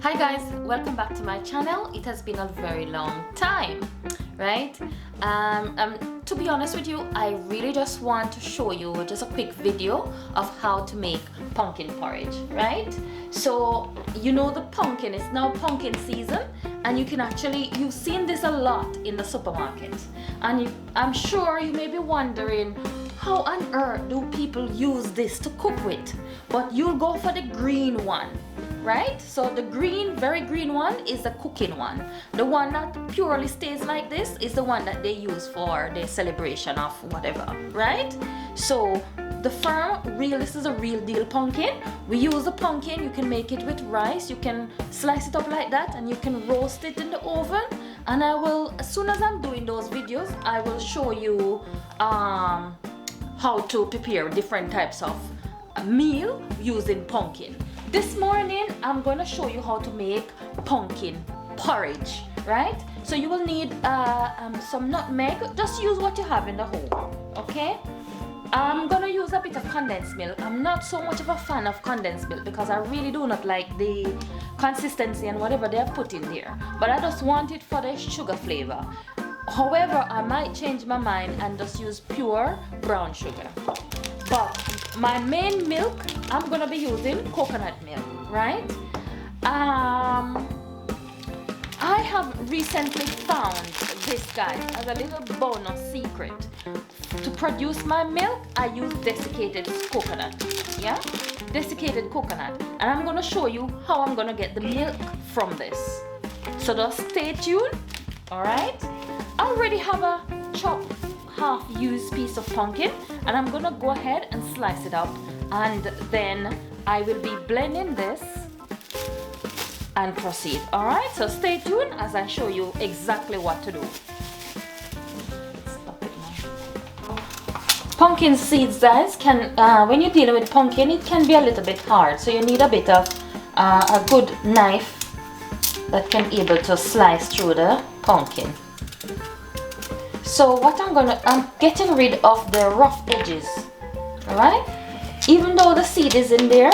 Hi guys, welcome back to my channel. It has been a very long time, right? To be honest with you, I really just want to show you just a quick video of how to make pumpkin porridge, right? So you know the pumpkin, it's now pumpkin season, and you've seen this a lot in the supermarket, and I'm sure you may be wondering, how on earth do people use this to cook with? But you'll go for the green one, right? So the green, very green one is the cooking one. The one that purely stays like this is the one that they use for the celebration of whatever, right? So this is a real deal pumpkin. We use the pumpkin, you can make it with rice, you can slice it up like that, and you can roast it in the oven. And I will, as soon as I'm doing those videos, I will show you how to prepare different types of meal using pumpkin. This morning I'm gonna show you how to make pumpkin porridge, right? So you will need some nutmeg. Just use what you have in the home, okay? I'm gonna use a bit of condensed milk. I'm not so much of a fan of condensed milk because I really do not like the consistency and whatever they have put in there, but I just want it for the sugar flavor. However, I might change my mind and just use pure brown sugar. But my main milk, I'm gonna be using coconut milk, right? I have recently found this, guys, as a little bonus secret. To produce my milk, I use desiccated coconut, yeah? Desiccated coconut. And I'm gonna show you how I'm gonna get the milk from this. So just stay tuned, all right? I already have a chopped half-used piece of pumpkin, and I'm gonna go ahead and slice it up, and then I will be blending this and proceed. All right, so stay tuned as I show you exactly what to do. Pumpkin seeds, guys, can when you're dealing with pumpkin, it can be a little bit hard, so you need a bit of a good knife that can be able to slice through the pumpkin. So what I'm getting rid of the rough edges, all right? Even though the seed is in there,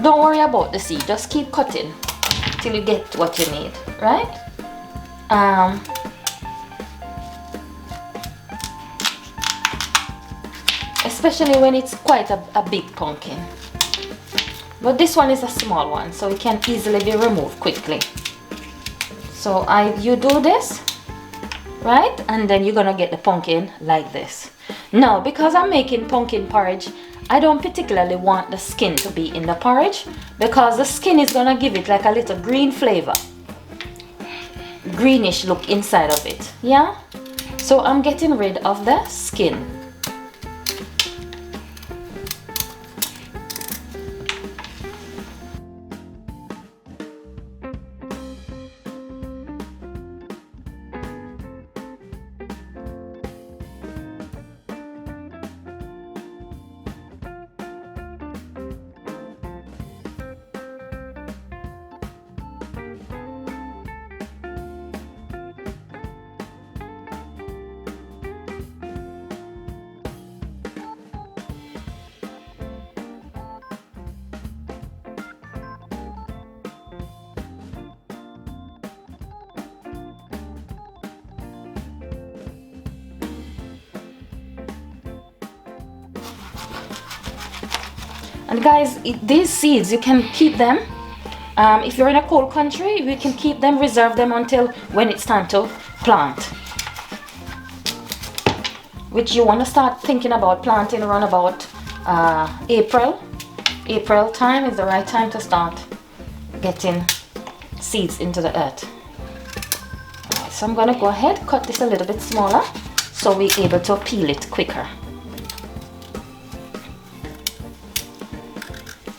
don't worry about the seed. Just keep cutting till you get what you need, right? Especially when it's quite a big pumpkin. But this one is a small one, so it can easily be removed quickly. So you do this, right? And then you're gonna get the pumpkin like this. Now, because I'm making pumpkin porridge, I don't particularly want the skin to be in the porridge, because the skin is gonna give it like a little green flavor, greenish look inside of it, yeah? So I'm getting rid of the skin. And guys, these seeds, you can keep them. If you're in a cold country, you can keep them, reserve them until when it's time to plant. Which you want to start thinking about planting around about April. April time is the right time to start getting seeds into the earth. Alright, so I'm going to go ahead, cut this a little bit smaller so we're able to peel it quicker.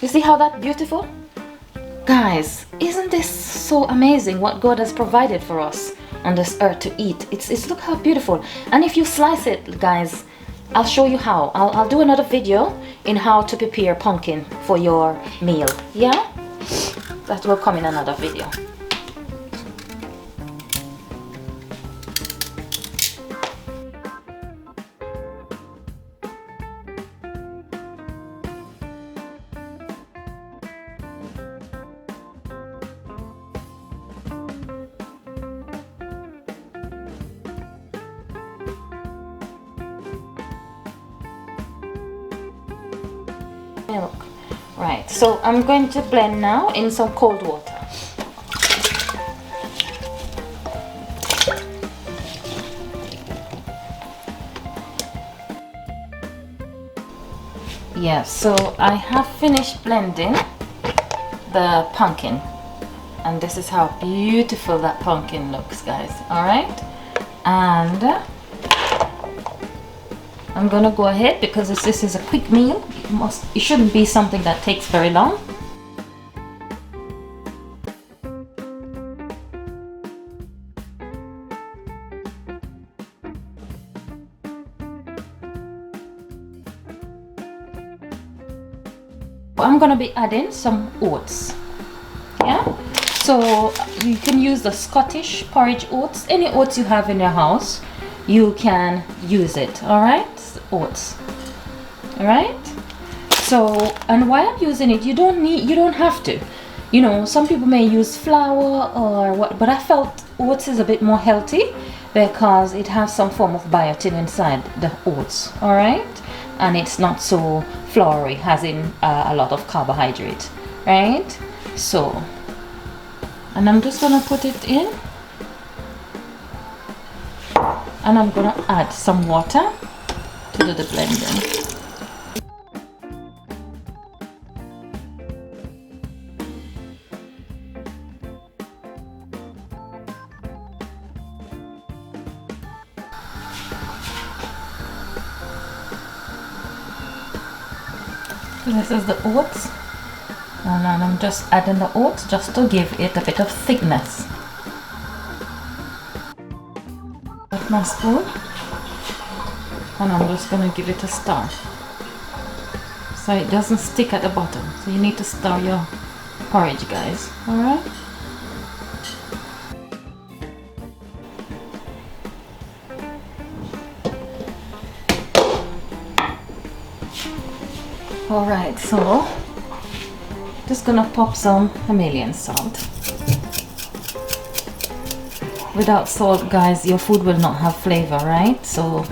You see how that's beautiful? Guys, isn't this so amazing what God has provided for us on this earth to eat? It's look how beautiful. And if you slice it, guys, I'll show you how. I'll do another video in how to prepare pumpkin for your meal. Yeah? That will come in another video. milk. Right, so I'm going to blend now in some cold water. Yeah, so I have finished blending the pumpkin, and this is how beautiful that pumpkin looks, guys. All right, and I'm gonna go ahead, because this is a quick meal. It shouldn't be something that takes very long. I'm gonna be adding some oats. Yeah, so you can use the Scottish porridge oats. Any oats you have in your house, you can use it. All right, oats. All right. So, and why I'm using it, you don't have to. You know, some people may use flour or what, but I felt oats is a bit more healthy because it has some form of biotin inside the oats. All right, and it's not so floury, has in a lot of carbohydrate, right? So, and I'm just gonna put it in, and I'm gonna add some water to do the blending. This is the oats, and then I'm just adding the oats just to give it a bit of thickness. With my spoon, and I'm just going to give it a stir so it doesn't stick at the bottom. So you need to stir your porridge, guys. Alright? Alright, so just gonna pop some Himalayan salt. Without salt, guys, your food will not have flavor, right? So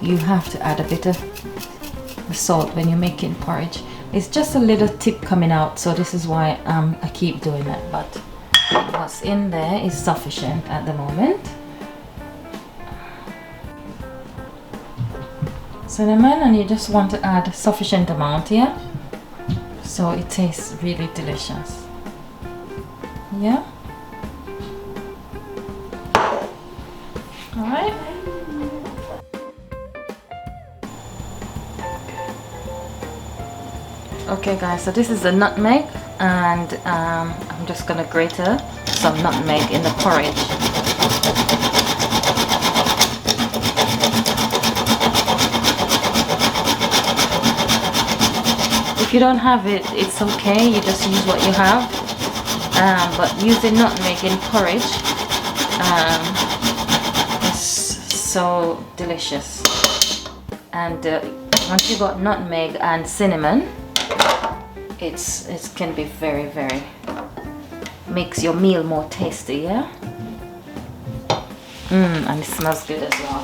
you have to add a bit of salt when you're making porridge. It's just a little tip coming out, so this is why I keep doing it, but what's in there is sufficient at the moment. Cinnamon, and you just want to add sufficient amount here so it tastes really delicious. Yeah. All right. Okay, guys, so this is the nutmeg, and I'm just gonna grate some nutmeg in the porridge. If you don't have it, it's okay, you just use what you have, but using nutmeg in porridge is so delicious. And once you got nutmeg and cinnamon, it can be very makes your meal more tasty. Yeah. And it smells good as well.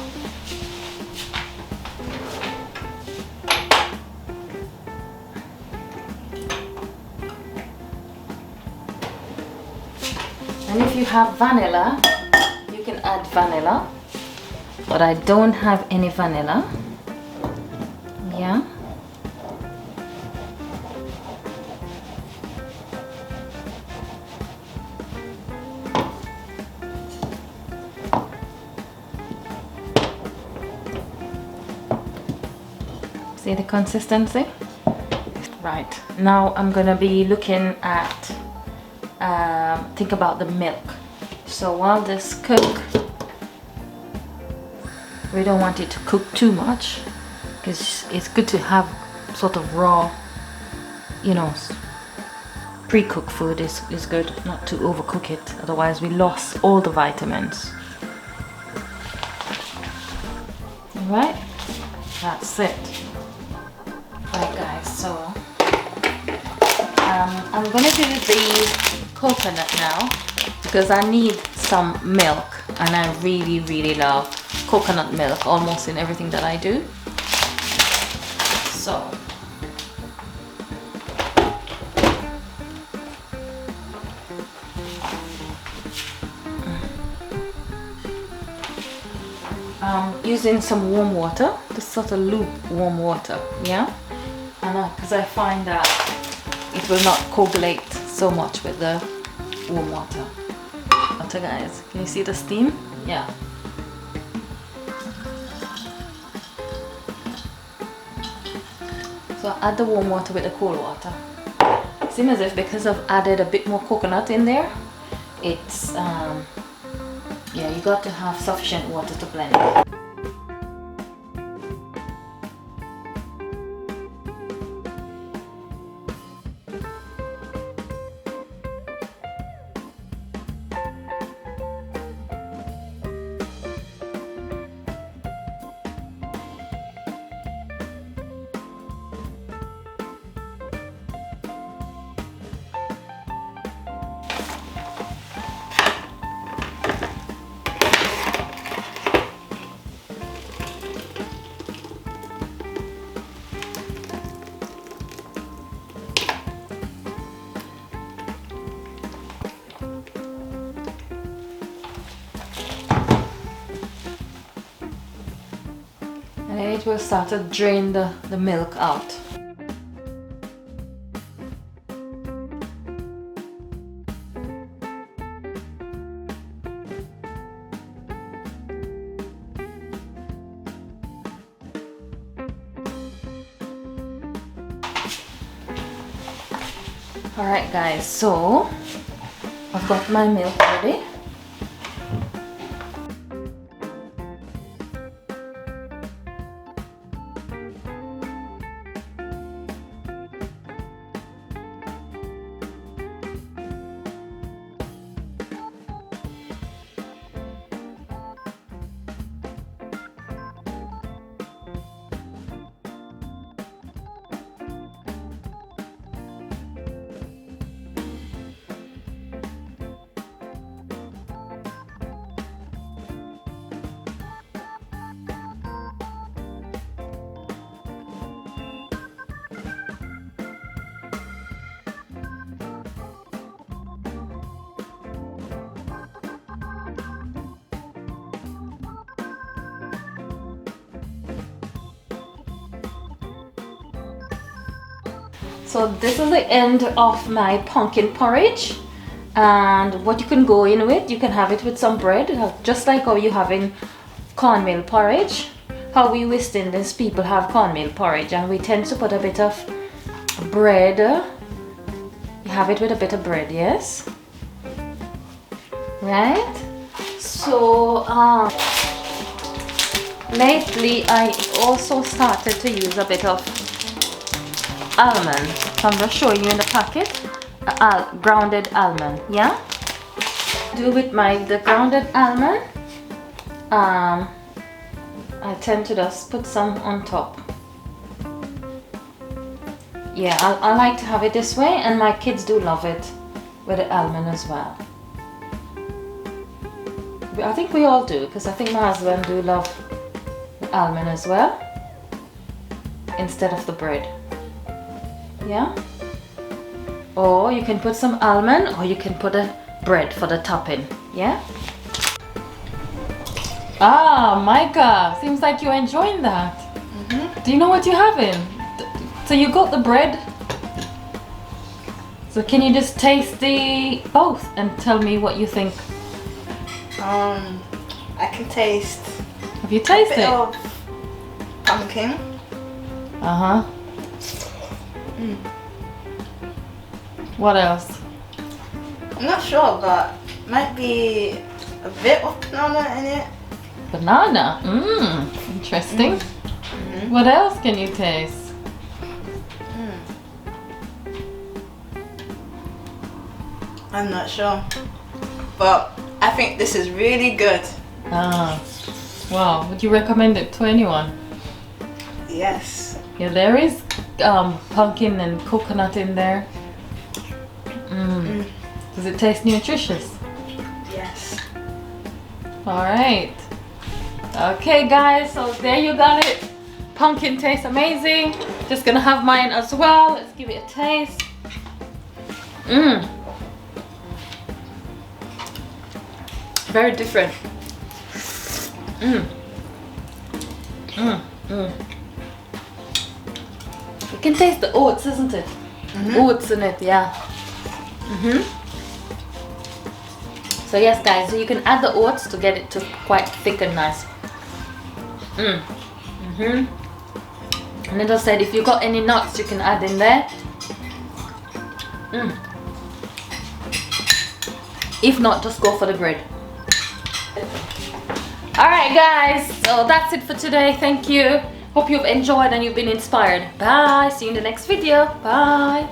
And if you have vanilla, you can add vanilla, but I don't have any vanilla. Yeah. See the consistency? Right, now I'm gonna be looking at think about the milk. So while this cook, we don't want it to cook too much, because it's good to have sort of raw, you know, pre-cooked food is good, not to overcook it, otherwise we lost all the vitamins. Alright, that's it. Right, guys, so I'm gonna do the coconut now, because I need some milk, and I really love coconut milk almost in everything that I do. So using some warm water, just sort of lukewarm water, yeah? And because I find that it will not coagulate so much with the warm water. Okay guys, can you see the steam? Yeah. So I add the warm water with the cold water. Seems as if because I've added a bit more coconut in there, it's yeah, you got to have sufficient water to blend it. And then it will start to drain the milk out. Alright guys, so I've got my milk ready. So this is the end of my pumpkin porridge, and what you can go in with, you can have it with some bread, just like how you have in cornmeal porridge. How we West Indians people have cornmeal porridge, and we tend to put a bit of bread. You have it with a bit of bread, yes? Right? So lately I also started to use a bit of almond. So I'm just showing you in the packet, grounded almond, yeah? Do with the grounded almond, I tend to just put some on top. Yeah, I like to have it this way, and my kids do love it with the almond as well. I think we all do, because I think my husband do love the almond as well, instead of the bread. Yeah, or you can put some almond, or you can put a bread for the topping. Yeah. Ah, Micah, seems like you're enjoying that. Do you know what you're having? So you got the bread. So can you just taste the both and tell me what you think? I can taste. Have you tasted it? Of pumpkin. Uh-huh. What else? I'm not sure, but might be a bit of banana in it. Banana? Interesting. What else can you taste? I'm not sure, but I think this is really good. Ah, wow. Would you recommend it to anyone? Yes. Yeah, there is pumpkin and coconut in there. Does it taste nutritious? Yes. Alright. Okay guys, so there you got it. Pumpkin tastes amazing. Just gonna have mine as well. Let's give it a taste. Very different. You can taste the oats, isn't it? Oats in it, yeah. So yes guys, so you can add the oats to get it to quite thick and nice. And as I said, if you got any nuts, you can add in there. If not, just go for the bread. Alright guys, so that's it for today. Thank you. Hope you've enjoyed and you've been inspired. Bye. See you in the next video. Bye.